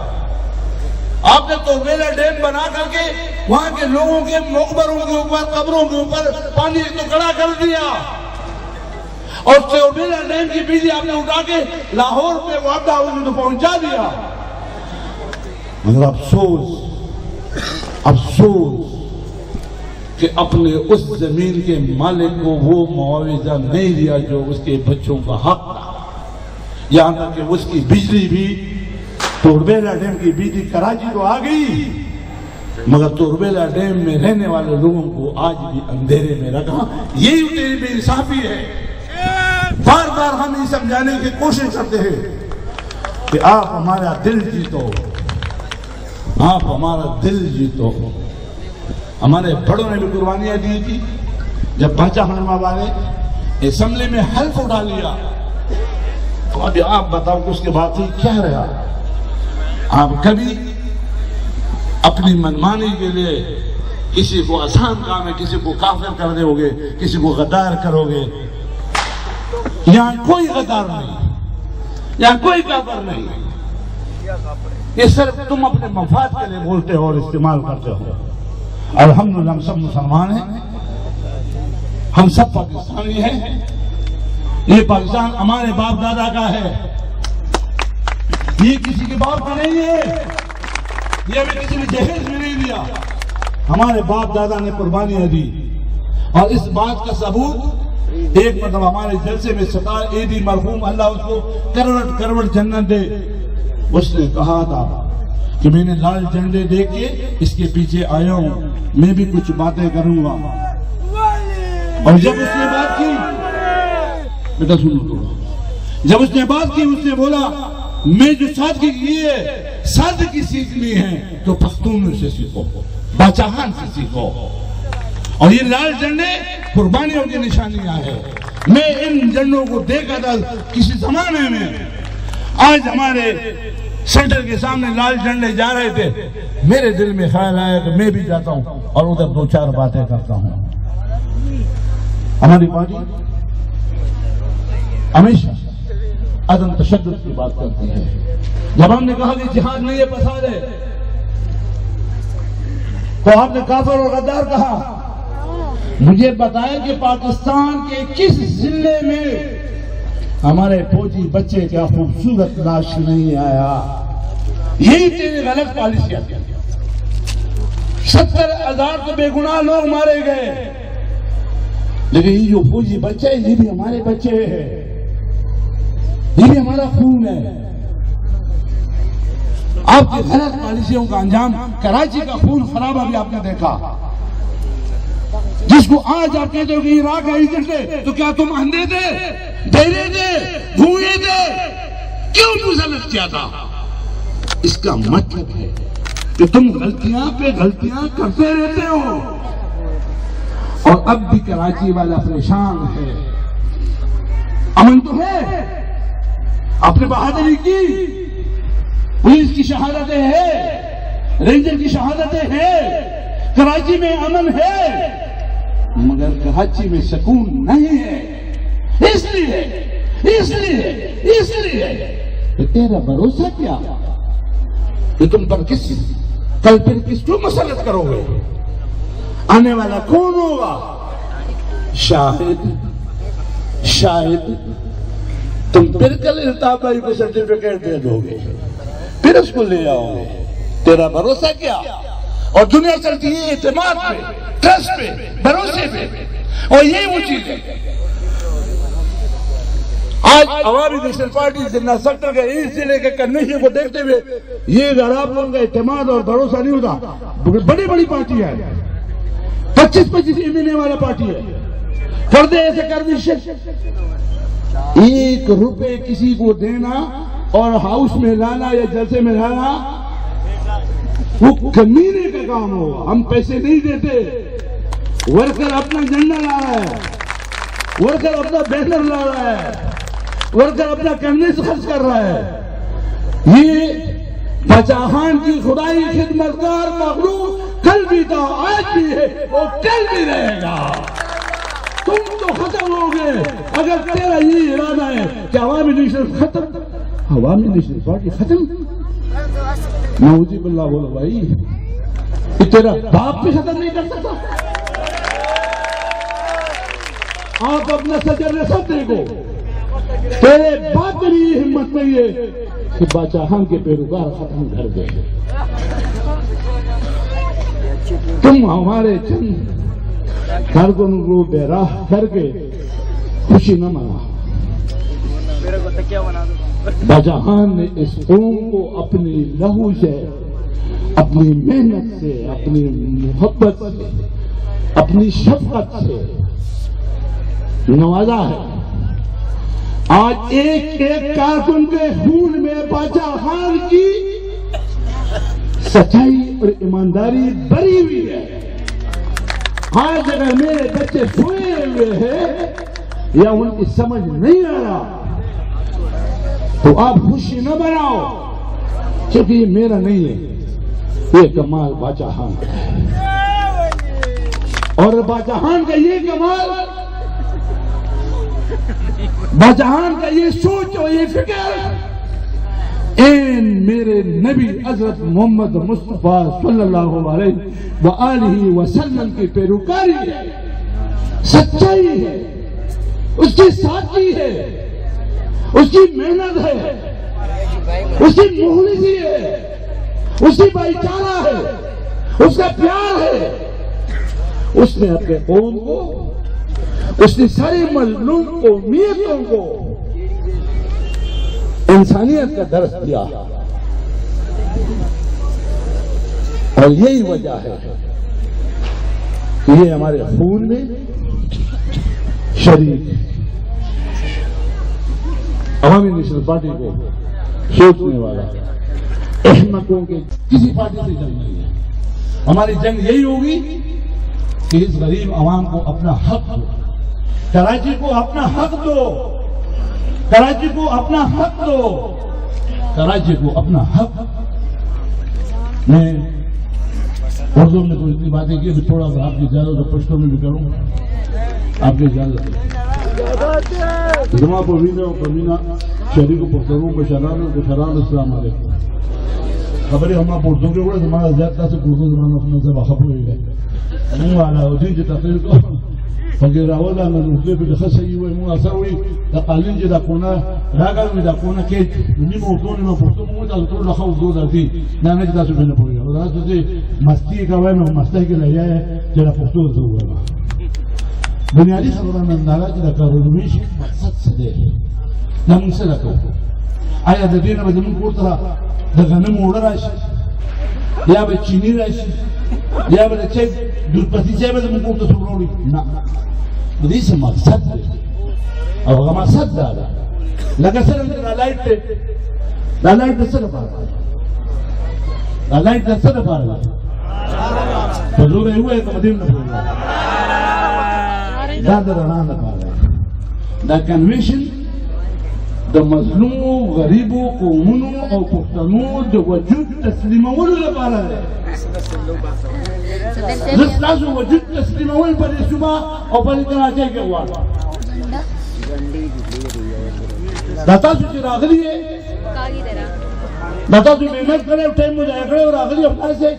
آپ نے تو میرا ڈیم بنا کر کے وہاں کے لوگوں کے مقبروں کے اوپر، قبروں کے اوپر پانی تو کڑا کر دیا. اور چوبیلا ڈیم کی بجلی آپ نے اٹھا کے لاہور پہ وعدہ ہاؤس میں تو پہنچا دیا. مگر افسوس کہ اپنے اس زمین کے مالک کو وہ معاوضہ نہیں دیا جو اس کے بچوں کا حق تھا. یہاں تک کہ اس کی بجلی بھی، توربیلا ڈیم کی بجلی کراچی تو آ گئی، مگر توربیلا ڈیم میں رہنے والے لوگوں کو آج بھی اندھیرے میں رکھا. یہی تیری بے انصافی ہے. بار بار ہم یہ سمجھانے کی کوشش کرتے ہیں کہ آپ ہمارا دل جیتو، آپ ہمارا دل جیتو. ہمارے بڑوں نے بھی قربانیاں دی تھی. جب باچا خانمہ والے اسمبلی میں حلف اٹھا لیا تو ابھی آپ بتاؤ کہ اس کے بعد کیا رہا؟ آپ کبھی اپنی منمانی کے لیے کسی کو آسان کام ہے، کسی کو کافر کر دو گے، کسی کو غدار کرو گے. یہاں کوئی غدار نہیں، یہاں کوئی کافر نہیں. یہ صرف تم اپنے مفاد کے لیے بولتے ہو اور استعمال کرتے ہو. الحمدللہ ہم سب مسلمان ہیں، ہم سب پاکستانی ہیں. یہ پاکستان ہمارے باپ دادا کا ہے، یہ کسی کے باپ کا نہیں ہے. یہ ہمیں کسی نے جہیز میں نہیں دیا، ہمارے باپ دادا نے قربانیاں دی. اور اس بات کا ثبوت ایک مطلب ہمارے جلسے میں ستار ایدی مرحوم، اللہ اس کو کروڑ کروڑ جنت دے، اس نے کہا تھا کہ میں نے لال جھنڈے دیکھ کے اس کے پیچھے آیا ہوں، میں بھی کچھ باتیں کروں گا. اور جب اس نے بات کی، بیٹا سنو تو، جب اس نے بات کی اس نے بولا میں جو سادگی کی ہے، سادگی سیکھنی ہے تو پختون سے سیکھو، باچاہان سے سیکھو. اور یہ لال جھنڈے قربانیوں کی نشانیاں ہیں. میں ان جھنڈوں کو دیکھا تھا کسی زمانے میں. آج ہمارے سینٹر کے سامنے لال جھنڈے جا رہے تھے، میرے دل میں خیال آیا کہ میں بھی جاتا ہوں اور ادھر 2-4 باتیں کرتا ہوں. ہماری پارٹی ہمیشہ عدم تشدد کی بات کرتی ہے. جب ہم نے کہا کہ جہاد نہیں ہے فساد ہے تو آپ نے کافر اور غدار کہا. مجھے بتائیں کہ پاکستان کے کس ضلع میں ہمارے فوجی بچے کا خوبصورت لاش نہیں آیا؟ یہی تیری غلط پالیسیاں تھی. 70,000 تو بے گناہ لوگ مارے گئے، لیکن یہ جو فوجی بچے ہیں یہ بھی ہمارے بچے ہیں، یہ بھی ہمارا خون ہے. آپ کی غلط پالیسیوں کا انجام کراچی کا خون خرابہ بھی آپ نے دیکھا. جس کو آج آپ کہتے ہو کہ عراق ہے ایجنٹ ہے، تو کیا تم اندھے تھے، بہرے تھے، گھوئے تھے؟ کیوں مسلط کیا تھا؟ اس کا مطلب ہے کہ تم غلطیاں پہ غلطیاں کرتے رہتے ہو. اور اب بھی کراچی والا پریشان ہے. امن تو ہے، آپ نے بہادری کی، پولیس کی شہادتیں ہیں، رینجر کی شہادتیں ہیں، کراچی میں امن ہے، مگر کراچی میں سکون نہیں ہے. اس لیے کہ تیرا بھروسہ کیا کہ تم پر کل پھر کس کو مسلط کرو گے؟ آنے والا کون ہوگا؟ شاید تم پھر کل الطاف بھائی کو سرٹیفکیٹ دے دو گے، پھر اس کو لے آؤ گے. تیرا بھروسہ کیا؟ اور دنیا چلتی ہے اعتماد پہ، ٹرسٹ پہ، بھروسے پہ. اور یہی وہ چیز ہے. آج عوامی نیشنل پارٹی جنہ سیکٹر کے ایسٹ ضلع کے کنوینشن کو دیکھتے ہوئے یہ اگر آپ لوگوں کا اعتماد اور بھروسہ نہیں ہوتا، بڑی بڑی پارٹی ہے، 25 ایم والا پارٹی ہے، کر دے ایسے کنوینشن. 1 روپے کسی کو دینا اور ہاؤس میں لانا یا جلسے میں لانا وہ کمینے کا کام ہوگا. ہم پیسے نہیں دیتے. ورکر اپنا جھنڈا لا رہا ہے، ورکر اپنا بینر لا رہا ہے، ورکر اپنا کنوینس خرچ کر رہا ہے. یہ بچاہان کی خدائی خدمتگار مخلوق کل بھی تھا، آج بھی ہے اور کل بھی رہے گا. تم تو ختم ہو گئے. اگر تیرا یہ ارادہ ہے کہ عوامی نیشنل ختم، عوامی نیشنل پارٹی ختم، نعوذ باللہ بولو بھائی، یہ تیرا باپ بھی ختم نہیں کر سکتا. آپ اپنا سجر نسب دیکھو، تیرے باپ میں یہ ہمت نہیں ہے کہ باچاہان کے پیروکار ختم کر دے. تم ہمارے چند کارکنوں کو بے راہ کر کے خوشی نہ منا. باجہان نے اس قوم کو اپنی لہو سے، اپنی محنت سے، اپنی محبت سے، اپنی شفقت سے نوازا ہے. آج ایک کارکن کے خون میں باجہان کی سچائی اور ایمانداری بری ہوئی ہے. آج اگر میرے بچے سوئے ہوئے ہیں یا ان کی سمجھ نہیں آ رہا تو آپ خوشی نہ بناؤ، کیونکہ یہ میرا نہیں ہے، یہ کمال باجہان کا ہے. اور باجہان کا یہ کمال، باجہان کا یہ سوچ اور یہ فکر این میرے نبی حضرت محمد مصطفیٰ صلی اللہ علیہ وآلہ وسلم کی پیروکاری ہے، سچائی ہے، اس کی سادگی ہے، اس کی محنت ہے، اس کی مخلصی ہے، اس کی بھائی چارہ ہے، اس کا پیار ہے. اس نے اپنے قوم کو، اس نے ساری مظلوم قومیتوں کو انسانیت کا درس دیا. اور یہی وجہ ہے کہ یہ ہمارے خون میں شریک. عوامی نیشنل پارٹی کو سوچنے والا احمقوں کے کسی پارٹی سے جنگ نہیں ہے. ہماری جنگ یہی ہوگی کہ اس غریب عوام کو اپنا حق دو، کراچی کو اپنا حق دو، کراچی کو اپنا حق دو، کراچی کو اپنا حق. میں اردو میں تو اتنی باتیں کی، ابھی تھوڑا سا آپ کی اجازت اور پشتوں میں بھی کروں، آپ کی اجازت. جمع پروینہ و پروینہ شہری کو پختروں کو شران السلام علیکم. خبریں ہم آپ اردو کے بڑے زمانہ زیادہ سے اردو زمانہ اپنا سے واقف ہوئے گئے. منہ والا ہو جن کی تقریر کو پکې راولا نو دوی په ښه صحیح وایي موږ اثر وایي د قالین چې دا کونه راګل دا کونه کې نیمه اردو نیمه پښتو موږ دا ټول له خو دوه دي نه نه تاسو به نه پوهیږئ او تاسو چې مستی کوئ نو مستی کې لایې چې دا پښتو ته وایي بنیادی خبره من دا چې دا کارولویشن مقصد څه دی دا موږ څه کوو آیا د دې نه به زموږ کور ته د غنمو اوړه راشي یا به چینی راشي یا به د چای دود پتی چای به زموږ کور ته څوک راوړي نه د دې څه مقصد دی او هغه مقصد دا ده لکه څرنګه دا لایټ دی دا لایټ د څه لپاره دا لایټ د څه لپاره ده په زور یې ووایه که په دې نه پوهېږم دا د رڼا لپاره دا کنوینشن د مظلومو غریبو قومونو او پښتنو د وجود تسلیمولو لپاره دی زه ستاسو وجود تسلیمول په دې صوبه او په دې کراچۍ کې غواړم دا تاسو چې راغلي یې دا تاسو محنت کړی او ټایم مو ضایع کړی او راغلي او هلاسې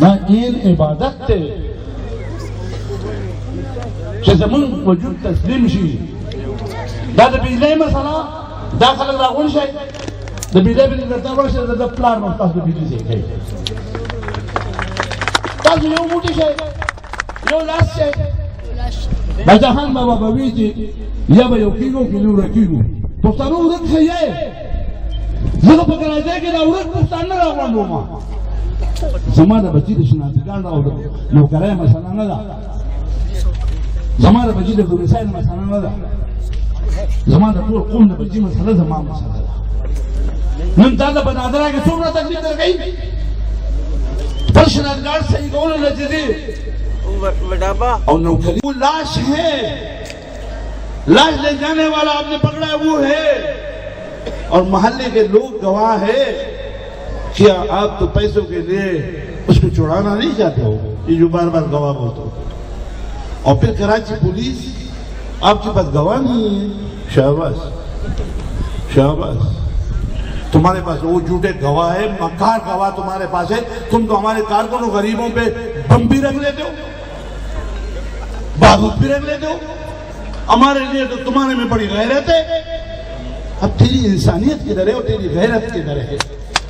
دا دین عبادت دی چې زمونږ وجود تسلیم شي دا د بجلی مسله دا خلک راغونډ شي د بجلی به درته ورشي د پلار به تاسو د بجلي ځای کوي تاسو یو موټی شئ یو لاس شئ باچاخان بابا به وي چې یا به یو کېږو که نه ورکېږو پښتانه ورک ښه یې زه خو په کراچۍ کې دا ورک پښتانه نه راغونډوم زما د بچي د شناخته او د نوکرۍ مسله نه ده زما د بچي د ډومسایل مسله نه ده زما د ټول قوم د بچي مسله زما مسله ده نن تا د بنادره کې څومره تکلیف درکوي پر شناخته صحیح کولو نه چې دي और नौकरी वो लाश है लाश ले जाने वाला आपने पकड़ा है वो है और मोहल्ले के लोग गवाह है क्या आप तो पैसों के लिए उसको छुड़ाना नहीं चाहते हो ये जो बार बार गवाह बोलते हो और फिर कराची पुलिस आपके पास गवाह नहीं है शाबाश शाबाश तुम्हारे पास वो झूठे गवाह है मकार गवाह तुम्हारे पास है तुम तो हमारे कारकुनों गरीबों पे बम भी रख लेते हो बारूद भी रख लेते हो हमारे लिए तो तुम्हारे में बड़ी गैरत है अब तेरी इंसानियत किधर है और तेरी गैरत किधर है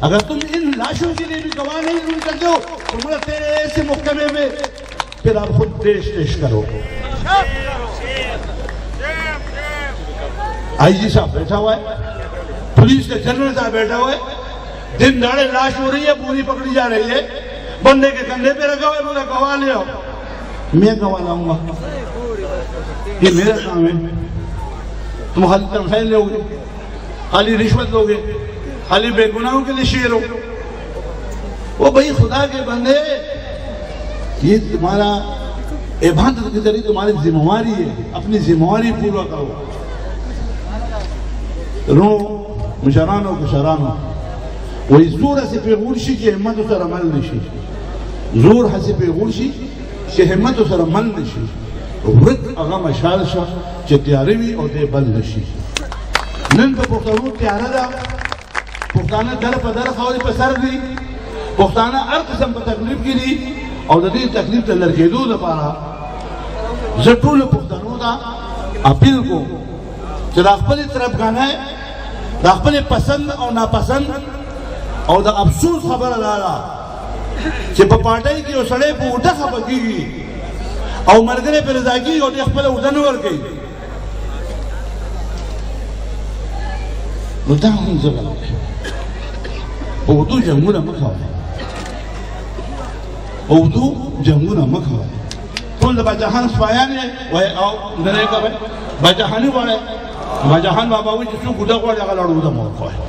अगर तुम इन लाशों के लिए भी गवाह नहीं ढूंढ सकते हो तो मुझे तेरे ऐसे मुकदमे में फिर आप खुद पेश करो आईजी साहब बैठा हुआ है पुलिस के जनरल साहब बैठा हुआ है दिन दाड़े लाश हो रही है पूरी पकड़ी जा रही है बंदे के कंधे पे रखा हुआ है बोला गवाह ले आओ मैं गवाह लाऊंगा ये मेरा काम है तुम खाली तनख्वाह लोगे खाली रिश्वत लोगे खाली बेगुनाहों के लिए शेर हो वो भाई खुदा के बंदे ये तुम्हारा इबादत के जरिए तुम्हारी जिम्मेवारी है अपनी जिम्मेवारी पूरा करो रो मुशरानो कुशरानो वही जोर से पे गुरशी की हिम्मत सर अमल नशी जोर हसी पे गुरशी की हिम्मत सर अमल नशी वृत अगा मशाल शा चे त्यारवी और दे बल नशी नन को पुख्तानो त्यारा दा पुख्ताना दर पदर खावली पसर दी पुख्ताना हर किस्म की तकलीफ की दी और दी तकलीफ ते लड़केदो लपारा जटूल पुख्तानो दा अपील को चला अपनी तरफ गाना है अपने पसंद और नापसंद और अफसोस खबर अदारा कि पार्टी की सड़े पर उठा खबर की और मरगरे पर रजाकी और उदन वर गई उर्दू जंगू नमक हवा उर्दू जंगू नमक हवा कौन बाजाहान स्वाया ने वह आओ नरे का बाजाहानी वाले बाजाहान बाबा वो जिसको गुदा को लगा लड़ू दा मौका है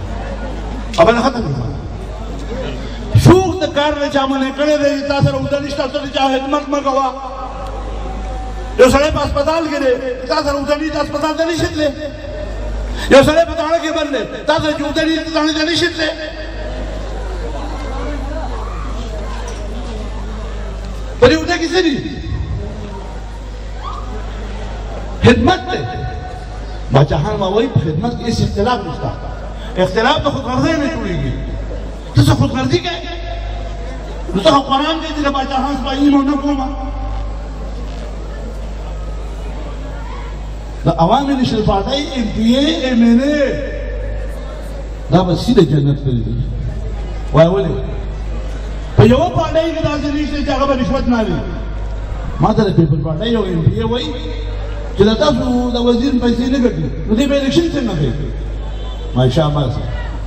अब ना खत्म शूक द कार ने चामने करे दे तासर उदनिष्ठा तो चाहे हिम्मत में गवा यो सड़े अस्पताल के दे तासर उदनी अस्पताल दे निश्चित ले यो सड़े बताने के बंदे तासर जो उदनी ताने दे निश्चित ले पर उदे किसी नहीं हिम्मत बाचाहान में वही खिदमत इस इख्तिलाफ उसका इख्तिलाफ तो खुदगर्जी नहीं टूटेगी तो सब खुदगर्जी क्या है तो कुरान के जिले बाचाहान से बाई मोना कोमा د عوامي نېشنل پارټۍ MPA MNA دا به سیده جنت کړي دي. وایي ولې په یوه پارټۍ کې داسې نشته چې هغه به رشوت نه لري. ما ته د پیپل پارټۍ او MPA وایي چې دا تاسو د وزیر پیسې نه ګټي نو دې به الیکشن څنګه کوي؟ ماشاءالله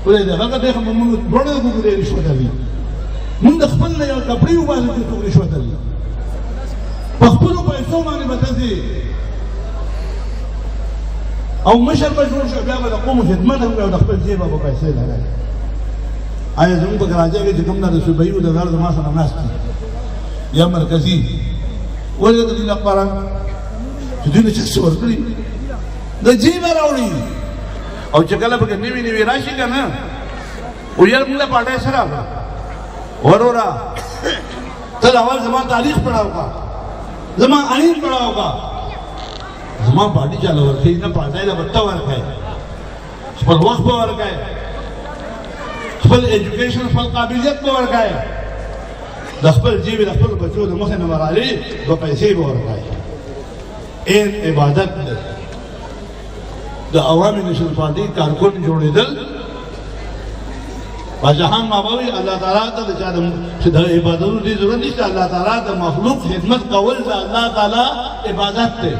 ولې دا هغه دغه موږ ډوړې کوو د رشوت لري. موږ د خپل نه یو کپړې وباسو چې څوک رشوت لري. په خپلو پیسو باندې به ته او مشر به جوړ شو بیا به د قوم خدمت هم او د خپل جیبه به پیسې لګوي. آیا زموږ په کراچۍ کې چې کوم د صوبایي وزارت زما سره ناست دي یا مرکزي ولې د دې لپاره چې دوی نه څه ورکړي د جیبه راوړي او چې کله پکې نوي نوي راشي که نه ویل موږ له پارټۍ سره وروره ته د اول زما تاریخ پړاو کا زما آئین پړاو کا زما پارټي چاله ورکوي نه پارټۍ له بته ورکوي خپل وخت به ورکوي خپل ایجوکیشن خپل قابلیت به ورکوي د خپل جیب د خپل بچو د مخې نه ورالي به پیسې به ورکوي. این عبادت دی. د عوامي نېشنل پارټۍ کارکون جوړېدل باجهان بابا وی الله تعالی ته چې د عبادتونو دې ضرورت نشته. الله تعالی د مخلوق خدمت کول د الله تعالی عبادت دی.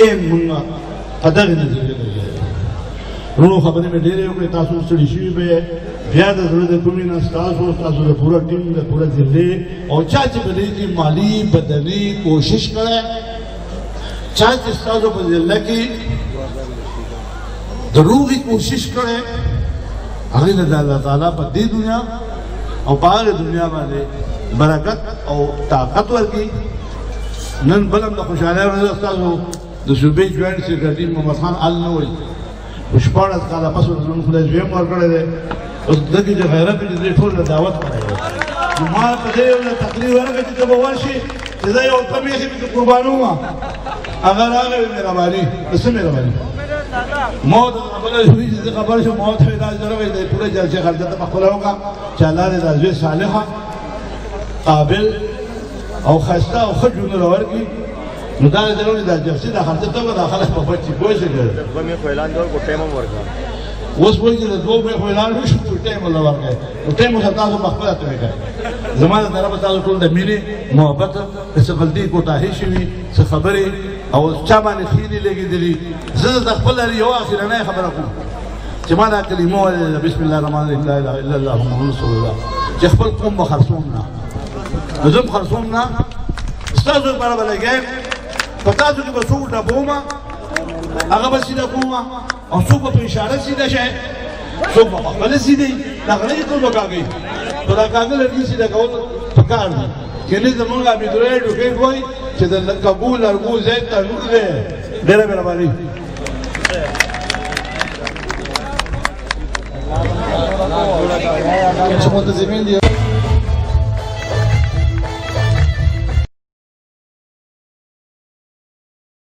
این مونږ په دغه نظریه لګیا ورو خبرې مې ډېرې وکړې تاسو ستړي شوي به بیا د زړه د کومې نه ستاسو د پوره ټیم د پوره ضلع او چا چې په دې کې مالي بدني کوشش کړی چا چې ستاسو په ضلع کې د روغې کوشش کړی هغې ته د الله تعالی په دې دنیا او په هغې دنیا باندې برکت او طاقت ورکړي. نن بل هم د خوشحالۍ ورځ ستاسو د صوبې جوائنټ سیکرټري محمد خان ال نه وایي په 14 کاله پس ورته زموږ خدای دویم ورکړی دی. اوس دلته چې غیرت چې دې ټول له دعوت کړی دی نو ما په دې یو تقریر ورکړه چې ته به ورشې چې زه یو تم یې پکې قربانوم هغه راغی مهرباني د څه مهرباني ما ته خبره شوې چې زه خبر شم ما ته دا ضروري دی پوره جلسه خرچه ته خپله وکړه چې الله دې د زوی صالحه قابل او ښایسته او ښه ژوند ورکړي. نو دا ضروري دا جلسې دا خرچه ته به دا خلک په بچي پوه شي که دوه مې خو اعلان کړ کو ټایم هم ورکړه اوس وایي چې د دوه مې خو اعلان وشو خو ټایم ورله ورکړی نو ټایم اوس تاسو په خپله ته وکړئ. زما د طرفه تاسو ټول د مینې محبت څه غلطي کوتاهي شوي څه خبرې او چا باندې خیلې لګېدلي زه د خپل یو اخرنۍ خبره کوم چې ما دا کلمه وویله بسم الله الرحمن الرحیم لا اله الا الله محمد رسول الله چې خپل قوم به خرڅوم نه نو زه هم خرڅوم نه ستاسو لپاره به لګیم په تاسو کې به څوک ډبومه هغه به سیده کومه او څوک به په اشاره سیده شي څوک به په خپله سیده وي دا غلطي ټول به کاږئ په دا کاږه لرګي سیده کول پکار دي کني زمونږ عبیدالله ډوکیټ وایي چې د کابو لرګو ځای تنور دی. ډېره مهرباني. چې متضمن دي